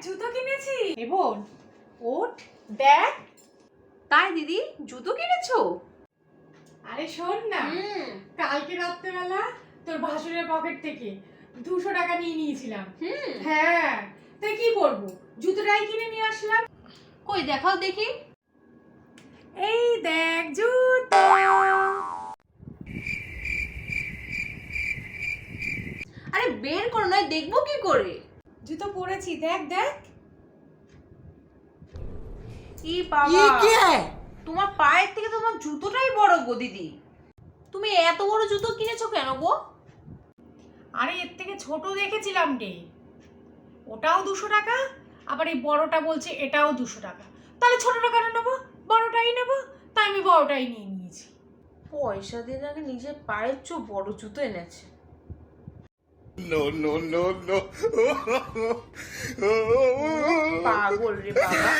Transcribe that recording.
জুতো কিনেছি। এ বোন ওঠ দেখ। তাই দিদি জুতো কিনেছো? আরে শোন না, কালকে রাত্রেবেলা তোর ভাসুরের পকেট থেকে 200 টাকা নিয়ে নিয়েছিলাম। হ্যাঁ, তাই কি করব, জুতোটাই কিনে নিয়ে আসলাম। কই দেখাও দেখি। এই দেখ জুতো। আরে বের করো, নয় দেখবো কি করে। জুতো পরেছি, দেখ দেখ। ই বাবা, তোমার পায়ের থেকে তোমার জুতোটাই বড় গো দিদি। তুমি এত বড় জুতো কিনেছো কেন গো? আরে এর থেকে ছোট দেখেছিলাম রে, ওটাও 200 টাকা, আবার এই বড়টা বলছে এটাও 200 টাকা। তাহলে ছোটটা কেন নেবো, বড়টাই নেবো। তাই আমি বড়টাই নিয়ে নিয়েছি। পয়সা দিয়ে নাকি নিজের পায়ের চেয়ে বড় জুতো এনেছে। No, no, no, no. পাগল রে বাবা।